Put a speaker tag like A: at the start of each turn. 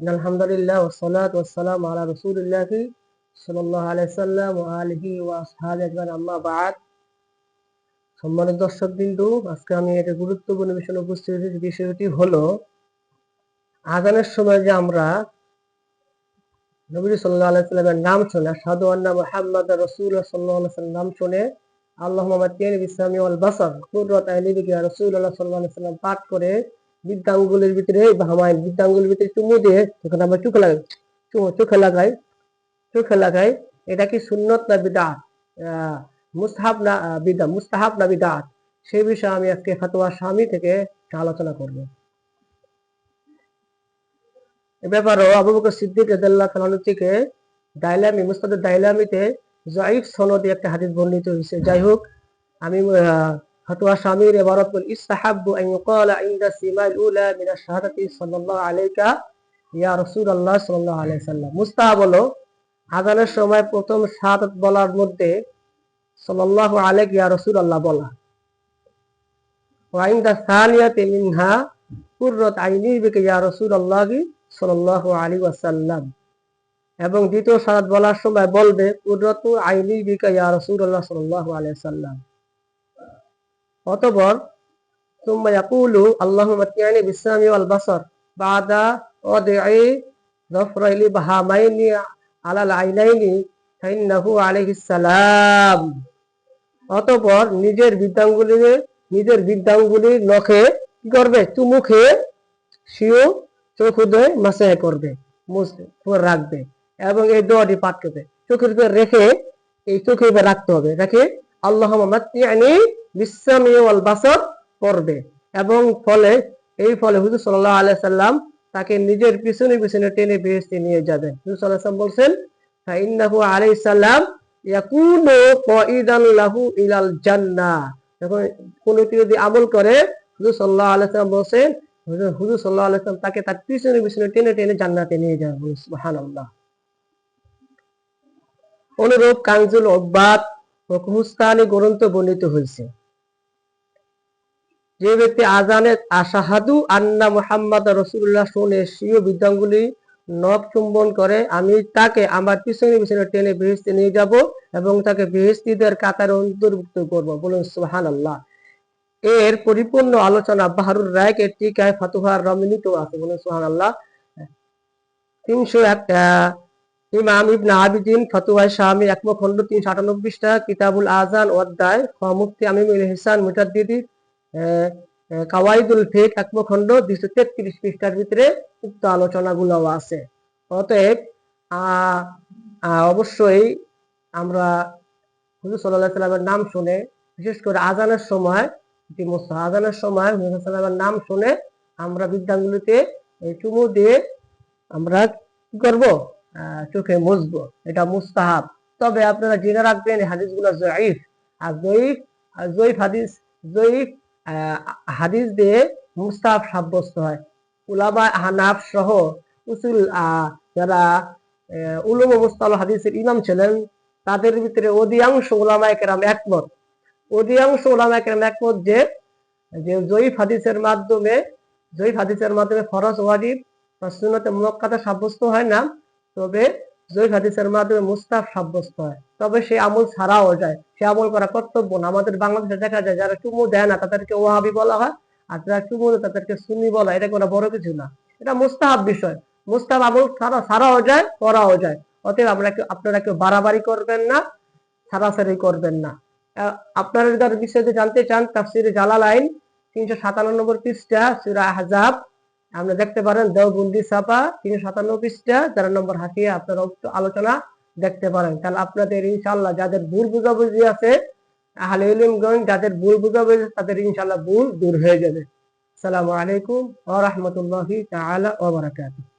A: আলহামদুলিল্লাহ ওয়াসসালাতু ওয়াসসালামু আলা রাসূলিল্লাহি সাল্লাল্লাহু আলাইহি ওয়াসাল্লাম ওয়া আলিহি ওয়া আসহাবিহি আজমাইন আম্মা বা'দ। সম্মানিত দর্শকবৃন্দ, আজকে আমি একটা গুরুত্বপূর্ণ বিষয়ে উপস্থিত হয়েছি। বিষয়টি হলো আযানের সময় যে আমরা নবী সাল্লাল্লাহু আলাইহি ওয়াসাল্লামের নাম শুনে আশহাদু আন্না মুহাম্মাদার রাসূলুল্লাহ সাল্লাল্লাহু আলাইহি ওয়াসাল্লাম নাম শুনে আল্লাহুম্মা মাত্তিনি বিস-সামি ওয়াল বাসার কুররাত আইনি বিকা রাসূলুল্লাহ সাল্লাল্লাহু আলাইহি ওয়াসাল্লাম পাঠ করে বৃদ্ধাঙ্গুলের ভিতরে বৃদ্ধাঙ্গুলের ভিতরে চুমু দিয়ে তখন আমরা চোখে লাগাই। এটা কি সুন্নত না বিদআত, মুস্তাহাব না বিদআত, সেই বিষয়ে আমি আজকে ফতোয়া শামী থেকে আলোচনা করব। এ ব্যাপারে আবু বকর সিদ্দিক রাদিয়াল্লাহু তাআলা থেকে মুস্তাদ দাইলামিতে যায়িফ সনদে একটা হাদিস বর্ণিত হয়েছে। যাই হোক, আমি ফতোয়া শামীর ইবারত বল ইসতাহাব্বু আন ইউকালা ইনদা সিমাল উলা মিন আশ-শাহাদাতি সাল্লাল্লাহু আলাইকা ইয়া রাসূলুল্লাহ সাল্লাল্লাহু আলাইহি ওয়াসাল্লাম। মুস্তাহাব হলো আযানের সময় প্রথম শাহাদাত বলার মধ্যে সাল্লাল্লাহু আলাইকা ইয়া রাসূলুল্লাহ বলা। ওয়া ইনদা সানিয়াতি মিনহা কুররাত আইনি বিকা ইয়া রাসূলুল্লাহ সাল্লাল্লাহু আলাইহি ওয়াসাল্লাম। এবং দ্বিতীয় শাহাদাত বলার সময় বলবে কুররাতু আইনি বিকা ইয়া রাসূলুল্লাহ সাল্লাল্লাহু আলাইহি ওয়াসাল্লাম। অতঃপর সুম্মা ইয়াকুলু আল্লাহুম্মা মাত্তিনি বিস-সামি ওয়াল বাসার বাদা ওয়াদি'i যাফরাইলি বাহামাইনি আলাল আইনাইনি ফাইন্নাহু আলাইহিস সালাম। অতঃপর নিজের বৃদ্ধাঙ্গুলির নখে কি করবে? চুমু খেয়ে সিও চোখ উদয় মাসাহ করবে, রাখবে এবং এই দোয়াটি পাঠ করবে। চোখের উপর রেখে এই চোখের উপর রাখতে হবে, রেখে আল্লাহুম্মা মাত্তিনি বিস-সামি ওয়াল বাসার পড়বে। এবং এই ফলে হুজুর সাল্লাল্লাহু আলাইহি ওয়াসাল্লাম তাকে নিজের পিছনে পিছনে টেনে বেহেশতে নিয়ে যাবেন। হুজুর সাল্লাল্লাহু আলাইহি ওয়াসাল্লাম বলেন ফাইন্নাহু আলাইহিস সালাম ইয়াকুনু কাইদান লাহু ইলাল জান্নাহ। যখন কোন ব্যক্তি যদি আমল করে, হুজুর সাল্লাল্লাহু আলাইহি ওয়াসাল্লাম বলেন হুজুর সাল্লাল্লাহু আলাইহি ওয়াসাল্লাম তাকে তার পিছনে পিছনে টেনে টেনে জান্নাতে নিয়ে যাবেন। সুবহানাল্লাহ। অনুরূপ কানজুল উব্বাদ ও কুহস্তানি গ্রন্থ বর্ণিত হয়েছে, যে ব্যক্তি আযানে আশহাদু আন্না মুহাম্মাদার রাসূলুল্লাহ শুনে স্বীয় বৃদ্ধাঙ্গুলি নখ চুম্বন করে, আমি তাকে আমার পিছনে পিছনে টেনে বেহেশতে নিয়ে যাব এবং তাকে বেহেশতীদের কাতারে অন্তর্ভুক্ত করব। বলুন সুবহানাল্লাহ। এর পরিপূর্ণ আলোচনা বাহরুর রায়ক এর টিকায় ফাতুহার রমণীতে আছে। বলুন সুবহানাল্লাহ। 301 ইমাম ইবনে আবিদিন ফতোয়া শামী 1 খণ্ড 398 পৃষ্ঠা, কিতাবুল আযান অধ্যায় মুফতি আমিনুল ইহসান মুজাদ্দিদি কাওয়াইদুল ফিক 1 খণ্ড 233 পৃষ্ঠার ভিতরে উক্ত আলোচনাগুলো আছে। অতএব অবশ্যই আমরা হুজুর সাল্লাল্লাহু আলাইহি ওয়াসাল্লামের নাম শুনে, বিশেষ করে আযানের সময় হুজুর সাল্লাল্লাহু আলাইহি ওয়াসাল্লামের নাম শুনে আমরা বৃদ্ধাঙ্গুলিতে চুমু দিয়ে আমরা কি করব? চোখে মুছবো। এটা মুস্তাহাব। তবে আপনারা জেনে রাখবেন হাদিসগুলো যায়িফ। আর যায়িফ হাদিস দিয়ে মুস্তাহাব সাব্যস্ত হয়। উলামা হানাফ সহ উসুল যারা উলুম মুস্তালাহ হাদিসের ইমাম ছিলেন, তাদের ভিতরে অধিকাংশ উলামায়ে কেরাম একমত যে যায়িফ হাদিসের মাধ্যমে ফরজ, ওয়াজিব বা সুন্নাতে মুআক্কাদা সাব্যস্ত হয় না, তবে যায়িফ হাদিসের মাধ্যমে মুস্তাহাব সাব্যস্ত হয়। তবে সে আমল ছাড়াও যায়, সে আমল করা কর্তব্য না। আমাদের বাংলাদেশে দেখা যায় যারা চুমু দেয় না তাদেরকে ওয়াহাবি বলা হয়, আর যারা চুমু দেয় তাদেরকে সুন্নি বলা হয়। এটা কোনো বড় কিছু না, এটা মুস্তাহাব বিষয়। মুস্তাহাব আমল ছাড়াও যায়, করাও যায়। অতএব আপনারা কেউ বাড়াবাড়ি করবেন না, ছাড়াছাড়ি করবেন না। আপনারা যদি বিষয়টি জানতে চান, তাফসীরে জালালাইন 357 পৃষ্ঠা সূরা আহজাব আপনি দেখতে পারেন, দেওবন্দি ছাপা 357 পৃষ্ঠা 4 নম্বর হাসিয়া আপনারা আলোচনা দেখতে পারেন। তাহলে আপনাদের ইনশাআল্লাহ যাদের ভুল বুঝাবুঝি আছে, আহলে ইলমগণ যাদের ভুল বুঝাবুঝি তাদের ইনশাআল্লাহ ভুল দূর হয়ে যাবে। আসসালামু আলাইকুম ওয়া রাহমাতুল্লাহি তাআলা ওয়া বারাকাতুহু।